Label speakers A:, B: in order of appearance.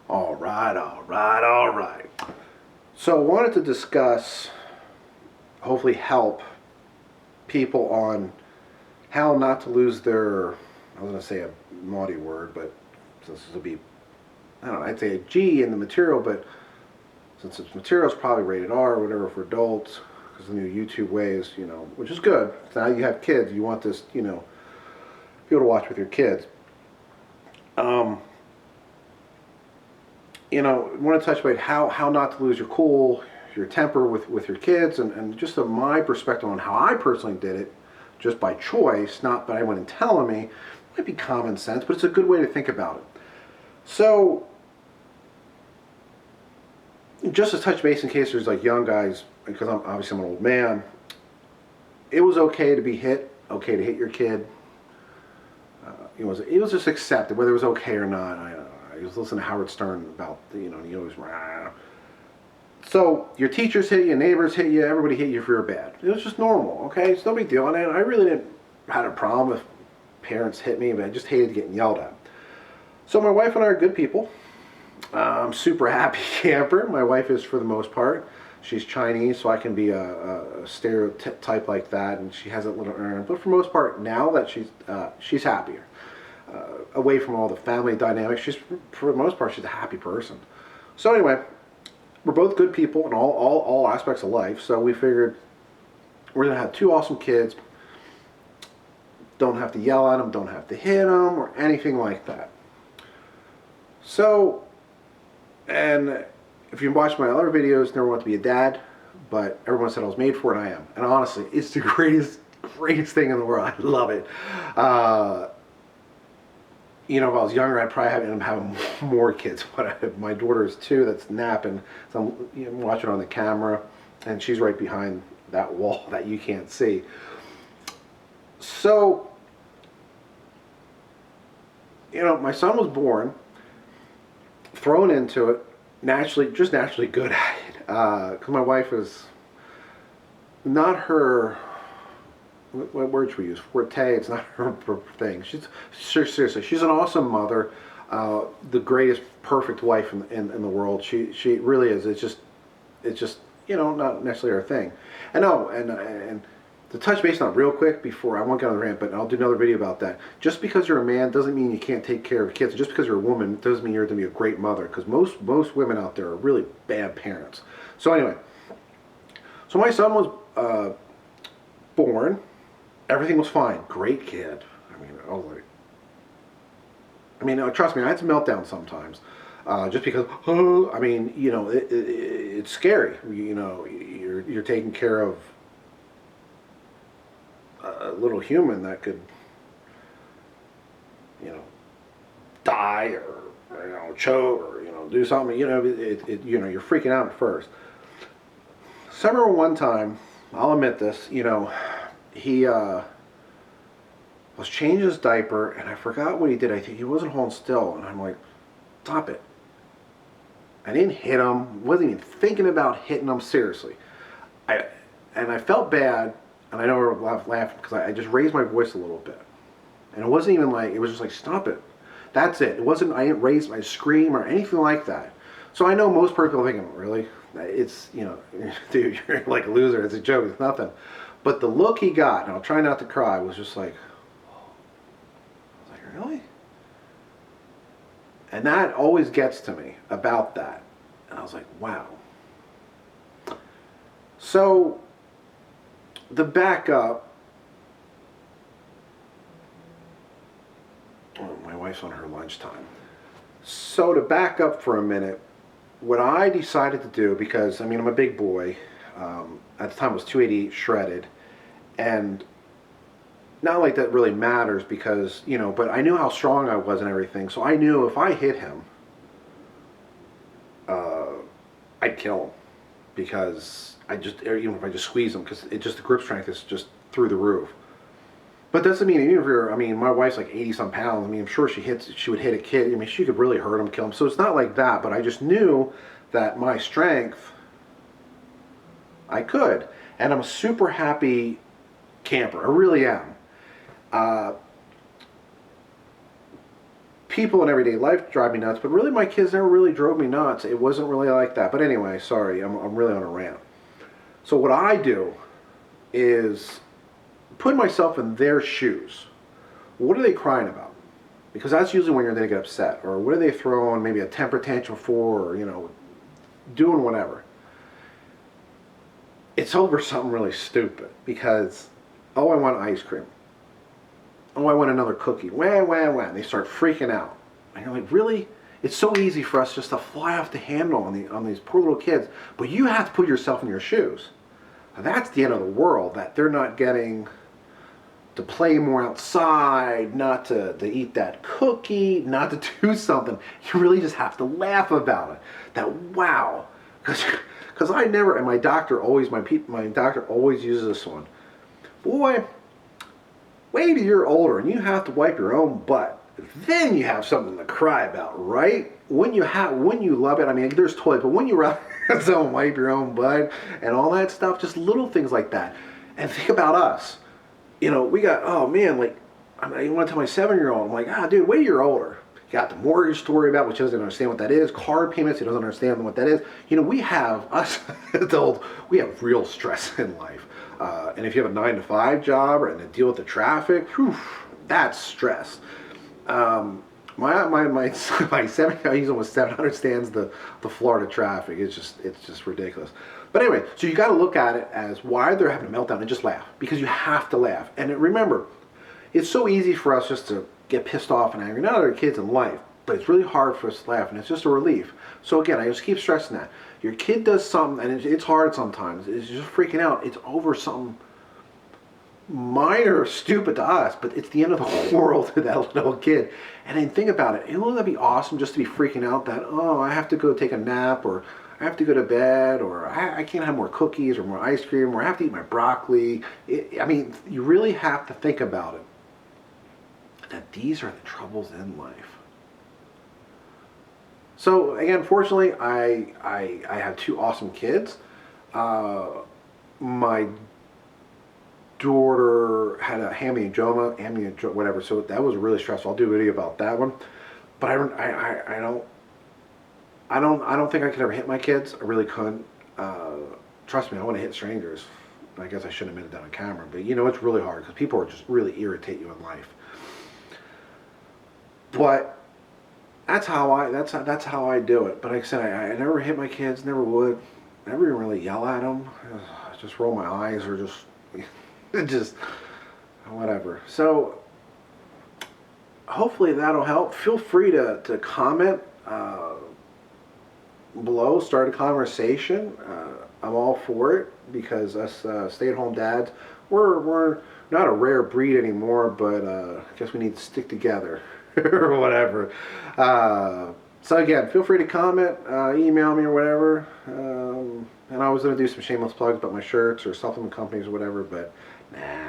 A: All right, all right, all right. So I wanted to discuss, hopefully help people on how not to lose their, I was going to say a naughty word, but since this will be, I don't know, I'd say a G in the material, but since it's material, it's probably rated R or whatever for adults, because the new YouTube ways, which is good. Now you have kids, you want this, be able to watch with your kids. Um, I want to touch about how not to lose your cool, your temper with your kids, and just my perspective on how I personally did it, just by choice, not by anyone telling me. It might be common sense, but it's a good way to think about it. So, just to touch base in case there's like young guys, because I'm an old man. It was okay to be hit, okay to hit your kid. It was just accepted, whether it was okay or not. I was listening to Howard Stern about, he always, rah. So your teachers hit you, neighbors hit you, everybody hit you if you're bad. It was just normal, okay? It's no big deal. And I really didn't have a problem if parents hit me, but I just hated getting yelled at. So my wife and I are good people. I'm super happy camper. My wife is for the most part. She's Chinese, so I can be a stereotype like that, and she has a little urn. But for the most part, now that she's happier, away from all the family dynamics, for the most part she's a happy person. So anyway, we're both good people in all aspects of life. So we figured we're gonna have two awesome kids. Don't have to yell at them, don't have to hit them, or anything like that. So, and if you watch my other videos, never want to be a dad, but everyone said I was made for it, and I am. And honestly, it's the greatest thing in the world. I love it. If I was younger, I'd probably end up having more kids. But my daughter is 2 that's napping, so I'm watching on the camera, and she's right behind that wall that you can't see. So, my son was born, thrown into it, just naturally good at it. Because my wife is not her, what word should we use? Forte. It's not her thing. Seriously, she's an awesome mother, the greatest, perfect wife in the world. She really is. It's just not necessarily her thing. And to touch base on it real quick before I won't get on the rant, but I'll do another video about that. Just because you're a man doesn't mean you can't take care of kids. Just because you're a woman doesn't mean you're going to be a great mother. Because most women out there are really bad parents. So anyway, so my son was born. Everything was fine. Great kid. Trust me, I had some meltdowns sometimes. Just because, it's scary. You're taking care of a little human that could, die or choke or do something. You're freaking out at first. So I remember one time, I'll admit this. He was changing his diaper, and I forgot what he did. I think he wasn't holding still, and I'm like, stop it. I didn't hit him. Wasn't even thinking about hitting him. Seriously, I felt bad. And I know we're laughing because I just raised my voice a little bit. And it wasn't even like, it was just like, stop it. That's it. It wasn't, I didn't raise my scream or anything like that. So I know most people are thinking, really? It's, dude, you're like a loser. It's a joke. It's nothing. But the look he got, and I'll try not to cry, was just like, I was like, really? And that always gets to me about that. And I was like, wow. So, the backup. Oh, my wife's on her lunchtime. So to back up for a minute, what I decided to do, because I'm a big boy. At the time I was 288 shredded, and not like that really matters because but I knew how strong I was and everything. So I knew if I hit him, I'd kill him because even if I just squeeze him, because the grip strength is just through the roof. But that doesn't mean even if my wife's like 80 some pounds. I'm sure she would hit a kid. She could really hurt him, kill him. So it's not like that. But I just knew that my strength, I could, and I'm a super happy camper. I really am. people in everyday life drive me nuts, but really my kids never really drove me nuts. It wasn't really like that. But anyway, sorry, I'm really on a rant. So what I do is put myself in their shoes. What are they crying about? Because that's usually when you're going to get upset. Or what are they throwing maybe a temper tantrum for, or, doing whatever. It's over something really stupid. Because, oh, I want ice cream. Oh, I want another cookie. Wah, wah, wah. And they start freaking out. And you're like, really? It's so easy for us just to fly off the handle on these poor little kids. But you have to put yourself in your shoes. Now, that's the end of the world, that they're not getting to play more outside, not to eat that cookie, not to do something. You really just have to laugh about it. That, wow. Because I never, and my doctor always uses this one. Boy, wait till you're older and you have to wipe your own butt. Then you have something to cry about, right? When you love it, I mean, there's toys, but when you have someone wipe your own butt and all that stuff, just little things like that. And think about us. We got, oh man, like, I want to tell my 7-year-old, I'm like, dude, wait till you're older. You got the mortgage to worry about, which he doesn't understand what that is. Car payments, he doesn't understand what that is. We have, us adults, we have real stress in life. And if you have a 9-to-5 job and to deal with the traffic, whew, that's stress. My 7, he's almost 7, understands the Florida traffic. It's just ridiculous. But anyway, so you got to look at it as why they're having a meltdown and just laugh, because you have to laugh. And remember, it's so easy for us just to get pissed off and angry. Not other kids in life, but it's really hard for us to laugh, and it's just a relief. So again, I just keep stressing that your kid does something, and it's hard sometimes. It's just freaking out. It's over something minor, stupid to us, but it's the end of the world to that little kid. And then think about it. Wouldn't that be awesome just to be freaking out that, oh, I have to go take a nap, or I have to go to bed, or I can't have more cookies or more ice cream, or I have to eat my broccoli. I mean, you really have to think about it, that these are the troubles in life. So again, fortunately, I have 2 awesome kids. My daughter had a amniojoma, whatever. So that was really stressful. I'll do a video about that one. But I don't think I could ever hit my kids. I really couldn't. Trust me, I want to hit strangers. I guess I shouldn't admit it on camera, but it's really hard because people are just really irritate you in life. But that's how I do it. But like I said, I never hit my kids, never would, never even really yell at them. I just roll my eyes or just whatever. So hopefully that'll help. Feel free to comment below, start a conversation. I'm all for it, because us stay-at-home dads, we're not a rare breed anymore, but I guess we need to stick together or whatever. So again, feel free to comment, email me or whatever. And I was going to do some shameless plugs about my shirts or supplement companies or whatever, but nah.